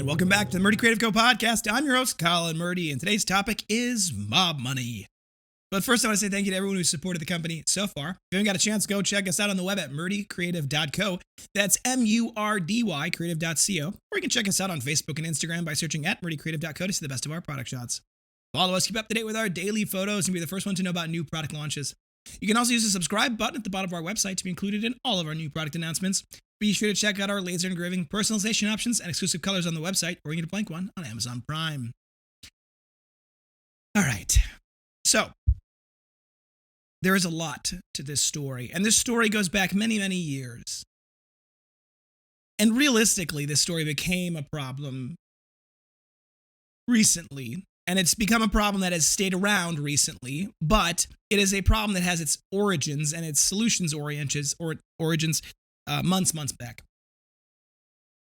And welcome back to the Murdy Creative Co podcast. I'm your host, Colin Murdy, and today's topic is mob money. But first, I want to say thank you to everyone who's supported the company so far. If you haven't got a chance, go check us out on the web at murdycreative.co. That's M-U-R-D-Y creative.co. Or you can check us out on Facebook and Instagram by searching at murdycreative.co to see the best of our product shots. Follow us, keep up to date with our daily photos, and be the first one to know about new product launches. You can also use the subscribe button at the bottom of our website to be included in all of our new product announcements. Be sure to check out our laser engraving, personalization options, and exclusive colors on the website, or you can get a blank one on Amazon Prime. All right, so there is a lot to this story, and this story goes back many, many years. And realistically, this story became a problem recently, and it's become a problem that has stayed around recently, but it is a problem that has its origins and its solutions origins months back.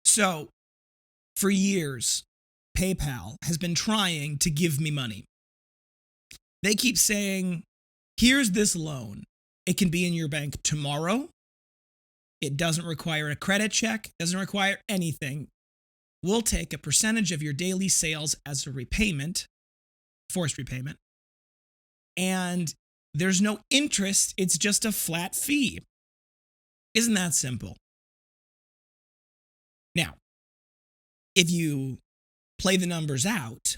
So, for years, PayPal has been trying to give me money. They keep saying, here's this loan. It can be in your bank tomorrow. It doesn't require a credit check, doesn't require anything. We'll take a percentage of your daily sales as a repayment, forced repayment, and there's no interest, it's just a flat fee. Isn't that simple? Now, if you play the numbers out,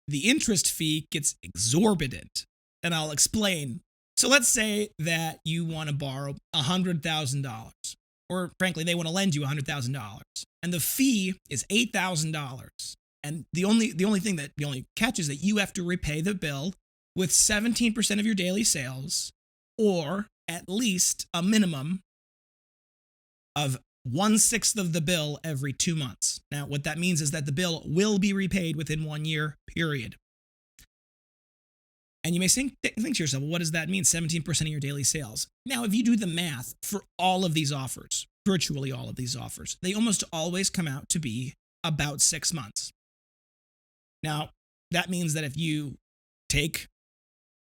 the interest fee gets exorbitant, and I'll explain. So let's say that you want to borrow $100,000, or frankly, they want to lend you $100,000, and the fee is $8,000. And the only catch is that you have to repay the bill with 17% of your daily sales, or at least a minimum of 1/6 of the bill every 2 months. Now, what that means is that the bill will be repaid within 1 year, period. And you may think to yourself, well, what does that mean? 17% of your daily sales. Now, if you do the math for all of these offers, virtually all of these offers, they almost always come out to be about 6 months. Now, that means that if you take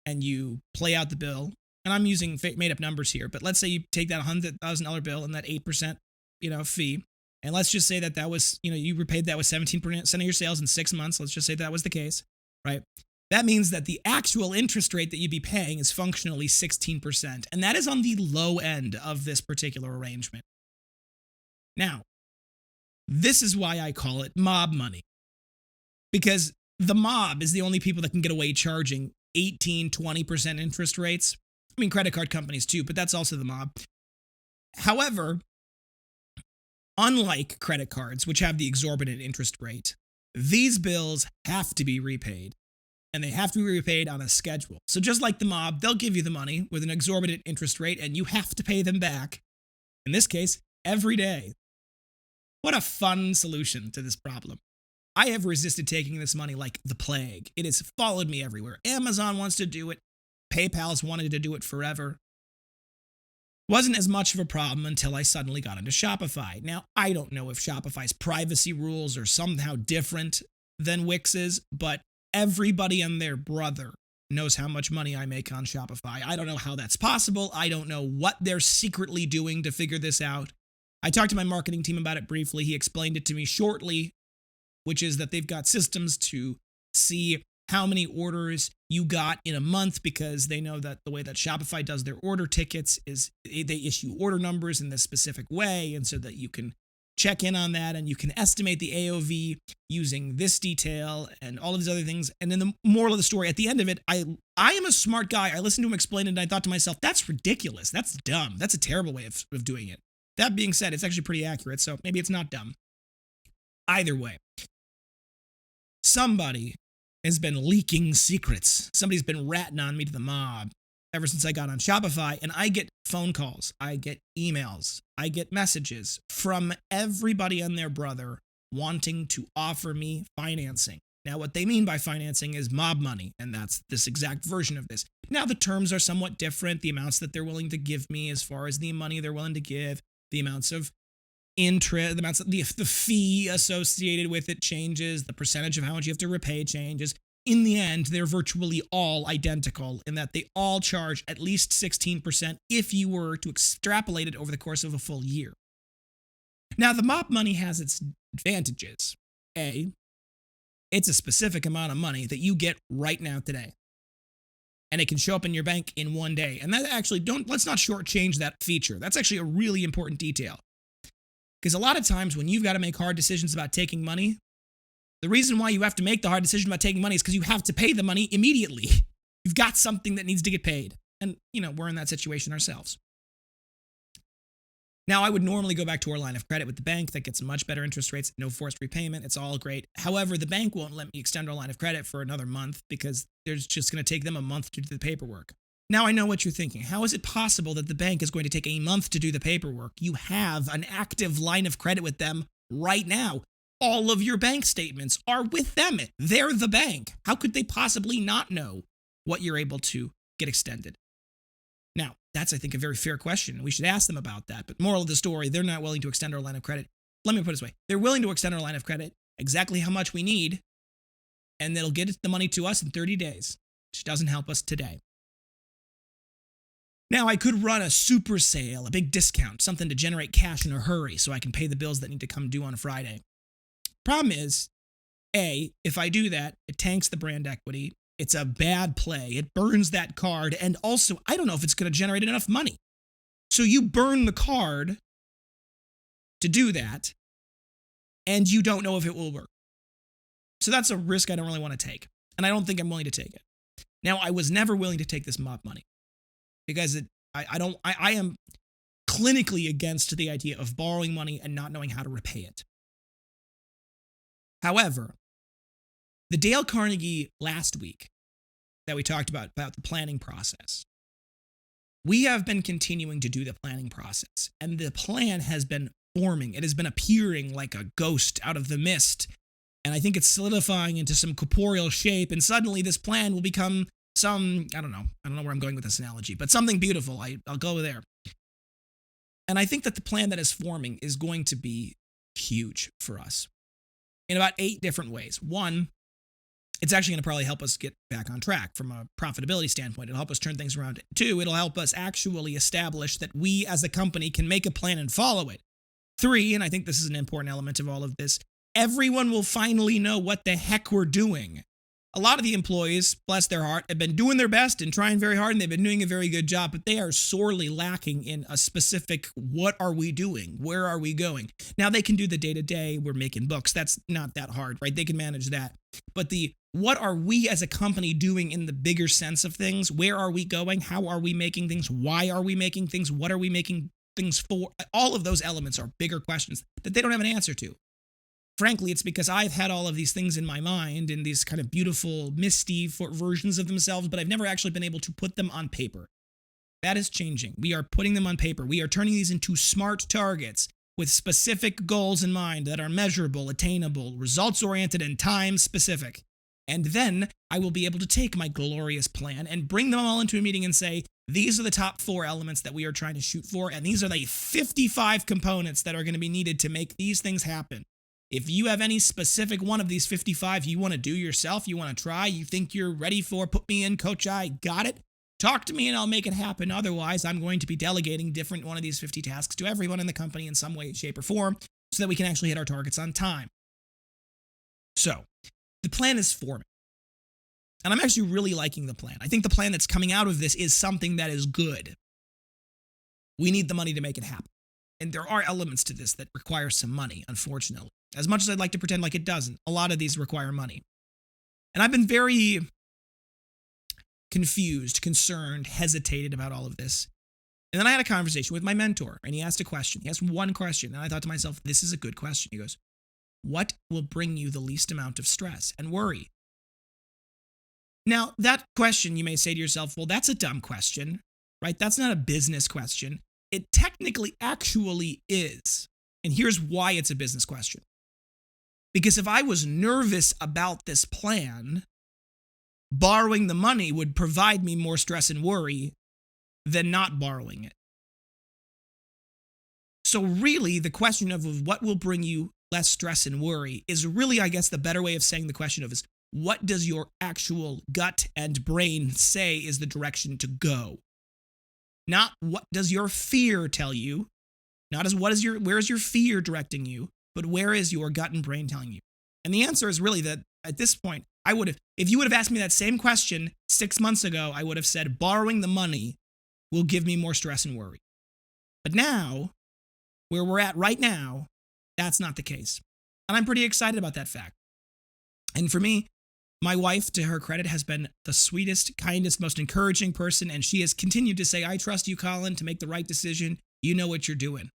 and you play out the bill, and I'm using made up numbers here, but let's say you take that $100,000 bill and that 8%, fee, and let's just say that was, you repaid that with 17% of your sales in 6 months. Let's just say that was the case, right? That means that the actual interest rate that you'd be paying is functionally 16%, and that is on the low end of this particular arrangement. Now, this is why I call it mob money, because the mob is the only people that can get away charging 18, 20% interest rates. I mean, credit card companies too, but that's also the mob. However, unlike credit cards, which have the exorbitant interest rate, these bills have to be repaid, and they have to be repaid on a schedule. So just like the mob, they'll give you the money with an exorbitant interest rate, and you have to pay them back, in this case, every day. What a fun solution to this problem. I have resisted taking this money like the plague. It has followed me everywhere. Amazon wants to do it. PayPal's wanted to do it forever. Wasn't as much of a problem until I suddenly got into Shopify. Now, I don't know if Shopify's privacy rules are somehow different than Wix's, but everybody and their brother knows how much money I make on Shopify. I don't know how that's possible. I don't know what they're secretly doing to figure this out. I talked to my marketing team about it briefly. He explained it to me shortly, which is that they've got systems to see how many orders you got in a month, because they know that the way that Shopify does their order tickets is they issue order numbers in this specific way, and so that you can check in on that and you can estimate the AOV using this detail and all of these other things. And then the moral of the story, at the end of it, I am a smart guy. I listened to him explain it, and I thought to myself, that's ridiculous. That's dumb. That's a terrible way of doing it. That being said, it's actually pretty accurate, so maybe it's not dumb. Either way, somebody has been leaking secrets. Somebody's been ratting on me to the mob ever since I got on Shopify, and I get phone calls, I get emails, I get messages from everybody and their brother wanting to offer me financing. Now, what they mean by financing is mob money, and that's this exact version of this. Now, the terms are somewhat different. The amounts that they're willing to give me, as far as the money they're willing to give, the amounts of interest, the fee associated with it changes, the percentage of how much you have to repay changes. In the end, they're virtually all identical in that they all charge at least 16% if you were to extrapolate it over the course of a full year. Now, the mob money has its advantages. A, it's a specific amount of money that you get right now today. And it can show up in your bank in one day. And that actually, let's not shortchange that feature. That's actually a really important detail. Because a lot of times when you've got to make hard decisions about taking money, the reason why you have to make the hard decision about taking money is because you have to pay the money immediately. You've got something that needs to get paid. And, we're in that situation ourselves. Now, I would normally go back to our line of credit with the bank that gets much better interest rates, no forced repayment. It's all great. However, the bank won't let me extend our line of credit for another month because there's just going to take them a month to do the paperwork. Now, I know what you're thinking. How is it possible that the bank is going to take a month to do the paperwork? You have an active line of credit with them right now. All of your bank statements are with them. They're the bank. How could they possibly not know what you're able to get extended? Now, that's, I think, a very fair question. We should ask them about that. But moral of the story, they're not willing to extend our line of credit. Let me put it this way. They're willing to extend our line of credit exactly how much we need, and they'll get the money to us in 30 days, which doesn't help us today. Now, I could run a super sale, a big discount, something to generate cash in a hurry so I can pay the bills that need to come due on Friday. Problem is, A, if I do that, it tanks the brand equity. It's a bad play. It burns that card. And also, I don't know if it's going to generate enough money. So you burn the card to do that, and you don't know if it will work. So that's a risk I don't really want to take. And I don't think I'm willing to take it. Now, I was never willing to take this mob money because I am clinically against the idea of borrowing money and not knowing how to repay it. However, the Dale Carnegie last week that we talked about the planning process, we have been continuing to do the planning process, and the plan has been forming. It has been appearing like a ghost out of the mist, and I think it's solidifying into some corporeal shape, and suddenly this plan will become I don't know where I'm going with this analogy, but something beautiful. I'll go there. And I think that the plan that is forming is going to be huge for us in about 8 different ways. 1, it's actually going to probably help us get back on track from a profitability standpoint. It'll help us turn things around. 2, it'll help us actually establish that we as a company can make a plan and follow it. 3, and I think this is an important element of all of this, everyone will finally know what the heck we're doing. A lot of the employees, bless their heart, have been doing their best and trying very hard, and they've been doing a very good job, but they are sorely lacking in a specific, what are we doing? Where are we going? Now, they can do the day-to-day. We're making books. That's not that hard, right? They can manage that. But what are we as a company doing in the bigger sense of things? Where are we going? How are we making things? Why are we making things? What are we making things for? All of those elements are bigger questions that they don't have an answer to. Frankly, it's because I've had all of these things in my mind in these kind of beautiful, misty versions of themselves, but I've never actually been able to put them on paper. That is changing. We are putting them on paper. We are turning these into smart targets with specific goals in mind that are measurable, attainable, results-oriented, and time-specific. And then I will be able to take my glorious plan and bring them all into a meeting and say, these are the top 4 elements that we are trying to shoot for, and these are the 55 components that are going to be needed to make these things happen. If you have any specific one of these 55 you want to do yourself, you want to try, you think you're ready for, put me in, coach, I got it. Talk to me and I'll make it happen. Otherwise, I'm going to be delegating different one of these 50 tasks to everyone in the company in some way, shape, or form so that we can actually hit our targets on time. So, the plan is forming. And I'm actually really liking the plan. I think the plan that's coming out of this is something that is good. We need the money to make it happen. And there are elements to this that require some money, unfortunately. As much as I'd like to pretend like it doesn't, a lot of these require money. And I've been very confused, concerned, hesitated about all of this. And then I had a conversation with my mentor, and he asked a question. He asked one question, and I thought to myself, this is a good question. He goes, what will bring you the least amount of stress and worry? Now, that question, you may say to yourself, well, that's a dumb question, right? That's not a business question. It technically actually is. And here's why it's a business question. Because if I was nervous about this plan, borrowing the money would provide me more stress and worry than not borrowing it. So really, the question of what will bring you less stress and worry is really, I guess, the better way of saying the question of is, what does your actual gut and brain say is the direction to go? Not what does your fear tell you, not as where is your fear directing you, but where is your gut and brain telling you? And the answer is really that at this point, if you would have asked me that same question 6 months ago, I would have said borrowing the money will give me more stress and worry. But now, where we're at right now, that's not the case. And I'm pretty excited about that fact. And for me, my wife, to her credit, has been the sweetest, kindest, most encouraging person, and she has continued to say, I trust you, Colin, to make the right decision. You know what you're doing.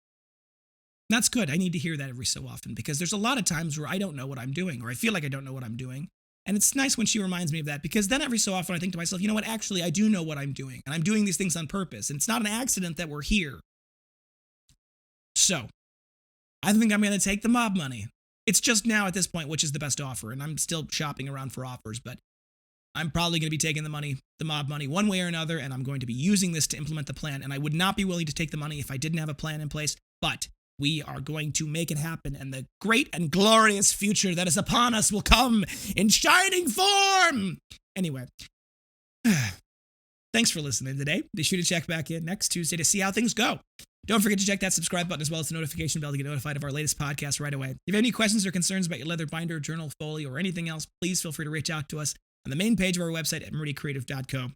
That's good. I need to hear that every so often because there's a lot of times where I don't know what I'm doing or I feel like I don't know what I'm doing. And it's nice when she reminds me of that because then every so often I think to myself, you know what, actually, I do know what I'm doing and I'm doing these things on purpose. And it's not an accident that we're here. So I think I'm going to take the mob money. It's just now at this point, which is the best offer. And I'm still shopping around for offers, but I'm probably going to be taking the mob money one way or another. And I'm going to be using this to implement the plan. And I would not be willing to take the money if I didn't have a plan in place, but we are going to make it happen, and the great and glorious future that is upon us will come in shining form. Anyway, thanks for listening today. Be sure to check back in next Tuesday to see how things go. Don't forget to check that subscribe button as well as the notification bell to get notified of our latest podcast right away. If you have any questions or concerns about your leather binder, journal, folio, or anything else, please feel free to reach out to us on the main page of our website at Murdy Creative Co.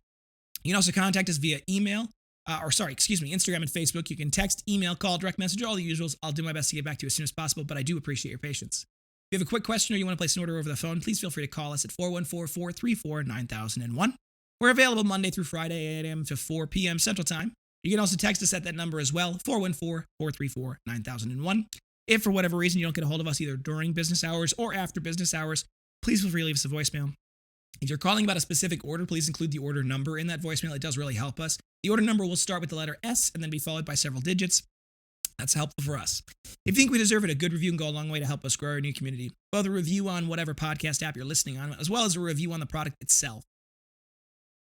You can also contact us via email. Instagram and Facebook. You can text, email, call, direct message, all the usuals. I'll do my best to get back to you as soon as possible, but I do appreciate your patience. If you have a quick question or you want to place an order over the phone, please feel free to call us at 414-434-9001. We're available Monday through Friday, 8 a.m. to 4 p.m. Central Time. You can also text us at that number as well, 414-434-9001. If for whatever reason you don't get a hold of us either during business hours or after business hours, please feel free to leave us a voicemail. If you're calling about a specific order, please include the order number in that voicemail. It does really help us. The order number will start with the letter S and then be followed by several digits. That's helpful for us. If you think we deserve it, a good review can go a long way to help us grow our new community. Both a review on whatever podcast app you're listening on, as well as a review on the product itself.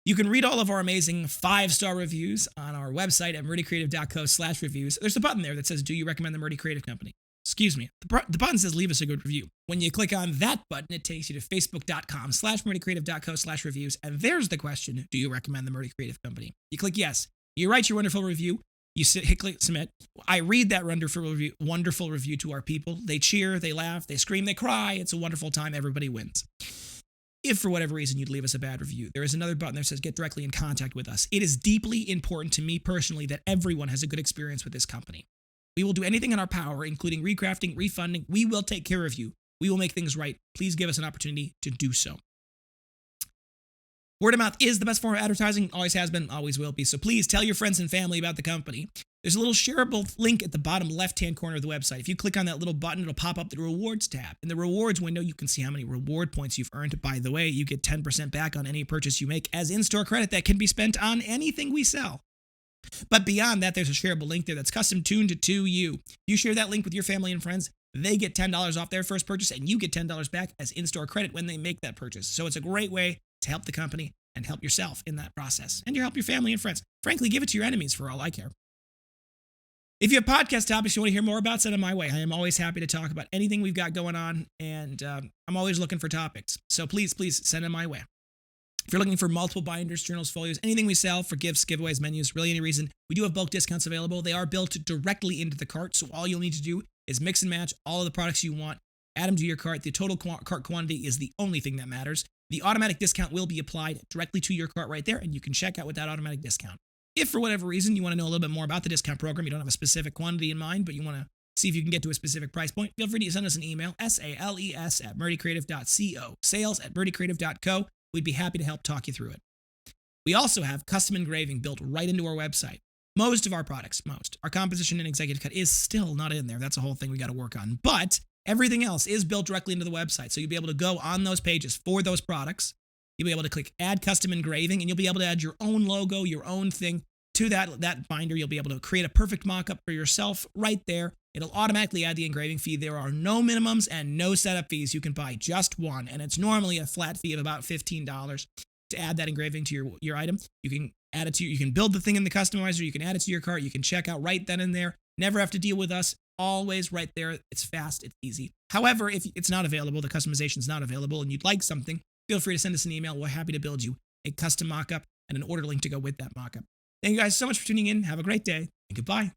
You can read all of our amazing 5-star reviews on our website at murdycreative.co/reviews. There's a button there that says, do you recommend the Murdy Creative Company? Excuse me. The button says leave us a good review. When you click on that button, it takes you to facebook.com/murdycreative.co/reviews. And there's the question, do you recommend the Murdy Creative Company? You click yes. You write your wonderful review. You click submit. I read that wonderful review to our people. They cheer, they laugh, they scream, they cry. It's a wonderful time. Everybody wins. If for whatever reason you'd leave us a bad review, there is another button that says get directly in contact with us. It is deeply important to me personally that everyone has a good experience with this company. We will do anything in our power, including recrafting, refunding. We will take care of you. We will make things right. Please give us an opportunity to do so. Word of mouth is the best form of advertising, always has been, always will be. So please tell your friends and family about the company. There's a little shareable link at the bottom left-hand corner of the website. If you click on that little button, it'll pop up the rewards tab. In the rewards window, you can see how many reward points you've earned. By the way, you get 10% back on any purchase you make as in-store credit that can be spent on anything we sell. But beyond that, there's a shareable link there that's custom tuned to you. If you share that link with your family and friends, they get $10 off their first purchase, and you get $10 back as in-store credit when they make that purchase. So it's a great way to help the company and help yourself in that process. And you help your family and friends. Frankly, give it to your enemies for all I care. If you have podcast topics you want to hear more about, send them my way. I am always happy to talk about anything we've got going on, and I'm always looking for topics. So please send them my way. If you're looking for multiple binders, journals, folios, anything we sell for gifts, giveaways, menus, really any reason, we do have bulk discounts available. They are built directly into the cart, so all you'll need to do is mix and match all of the products you want, add them to your cart. The total cart quantity is the only thing that matters. The automatic discount will be applied directly to your cart right there, and you can check out with that automatic discount. If for whatever reason you want to know a little bit more about the discount program, you don't have a specific quantity in mind, but you want to see if you can get to a specific price point, feel free to send us an email, sales@murdycreative.co, sales@murdycreative.co. We'd be happy to help talk you through it. We also have custom engraving built right into our website. Most of our products, our composition and executive cut is still not in there. That's a whole thing we got to work on. But everything else is built directly into the website. So you'll be able to go on those pages for those products. You'll be able to click add custom engraving, and you'll be able to add your own logo, your own thing to that binder. You'll be able to create a perfect mock-up for yourself right there. It'll automatically add the engraving fee. There are no minimums and no setup fees. You can buy just one, and it's normally a flat fee of about $15 to add that engraving to your item. You can add it to you can build the thing in the customizer. You can add it to your cart. You can check out right then and there. Never have to deal with us. Always right there. It's fast. It's easy. However, if it's not available, the customization is not available, and you'd like something, feel free to send us an email. We're happy to build you a custom mock-up and an order link to go with that mock-up. Thank you guys so much for tuning in. Have a great day, and goodbye.